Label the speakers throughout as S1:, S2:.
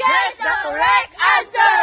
S1: Guess the correct answer!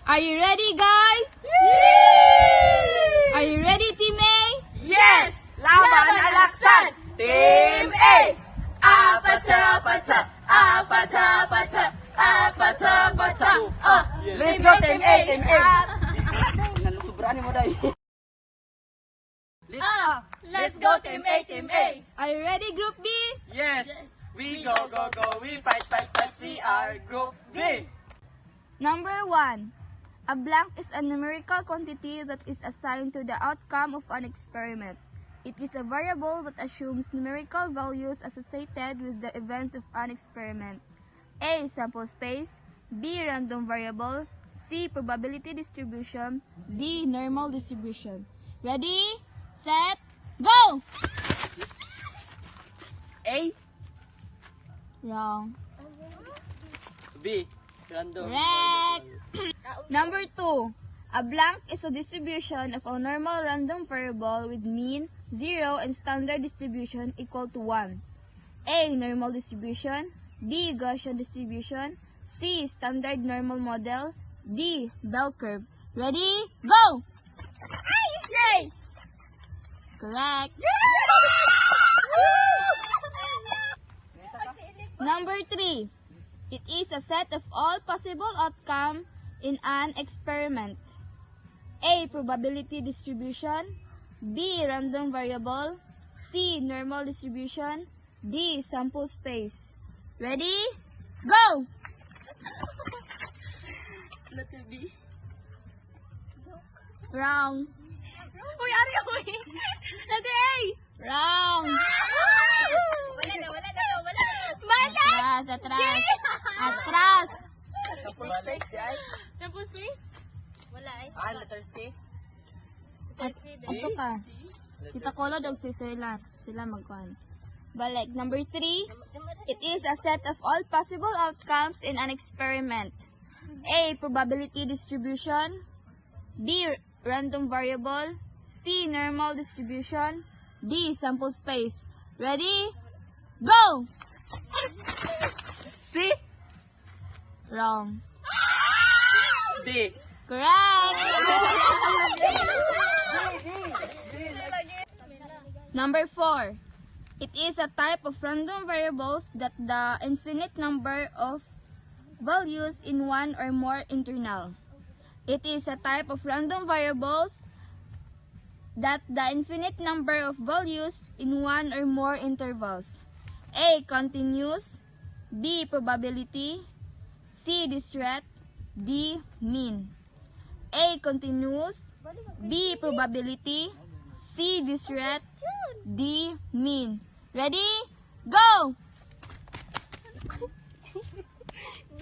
S2: Are you ready, guys? Are you ready, Team A?
S1: Yes! Laban Alaksan! Team A! Apata-pata! Apata-pata! Apata-pata! Let's go, Team A! Team A! Nalusubrani mo dahil. Let's go, Team A! Team A!
S2: Are you ready, Group B?
S1: Yes! We go, go, go! We fight, fight, fight! We are Group B!
S2: Number 1. A blank is a numerical quantity that is assigned to the outcome of an experiment. It is a variable that assumes numerical values associated with the events of an experiment. A. Sample space. B. Random variable. C. Probability distribution. D. Normal distribution. Ready? Set? Go!
S1: A,
S2: Wrong.
S1: B, random.
S2: Correct! Number 2. A blank is a distribution of a normal random variable with mean, 0, and standard distribution equal to 1. A. Normal distribution. B. Gaussian distribution. C. Standard normal model. D. Bell curve. Ready? Go! Yay! Correct. Number 3. It is a set of all possible outcomes in an experiment. A. Probability distribution. B. Random variable. C. Normal distribution. D. Sample space. Ready? Go!
S1: Letter B.
S2: Wrong.
S1: Uy, ari ako eh.
S2: Letter A. Wrong.
S1: Wala na.
S2: Atras, atras. Atras.
S1: Sample space, yan.
S2: Sample space?
S1: Wala eh. Letter C.
S2: Ato ka. Kita Kolo dog si Sir Lat. Sila magkuhan. Balik. Number 3, it is a set of all possible outcomes in an experiment. A. Probability distribution. B. Random variable. C. Normal distribution. D. Sample space. Ready? Go!
S1: C.
S2: Wrong.
S1: D.
S2: Correct! Number 4. It is a type of random variables that the infinite number of values in one or more internal. It is a type of random variables that the infinite number of values in one or more intervals. A. Continuous. B. Probability. C. Discrete. D. Mean. A. Continuous. B. Probability. C. Discrete. D. Mean. Ready? Go!
S3: B!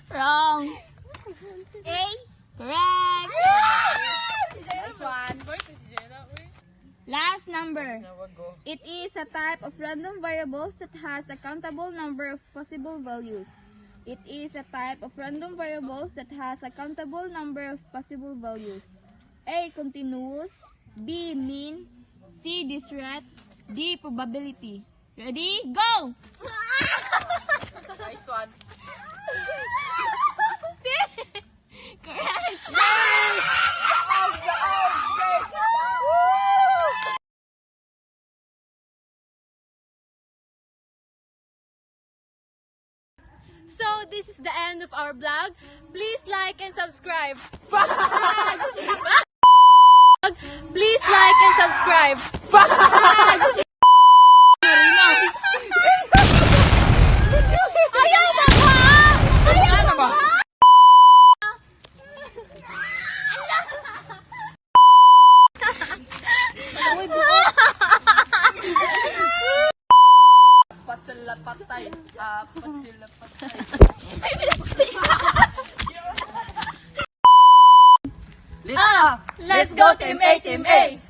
S2: Wrong.
S3: A!
S2: Correct.
S1: Nice one.
S2: Last number. It is a type of random variables that has a countable number of possible values. It is a type of random variables that has a countable number of possible values. A. Continuous. B. Mean. C. Discrete. D. Probability. Ready? Go!
S1: Nice one.
S2: C. Correct.
S3: So, this is the end of our vlog. Please like and subscribe. Please like and subscribe. Ayaw na ba? Ayaw na ba?
S1: Apat sila patay. Apat sila patay.
S3: Let's go Team A, Team A.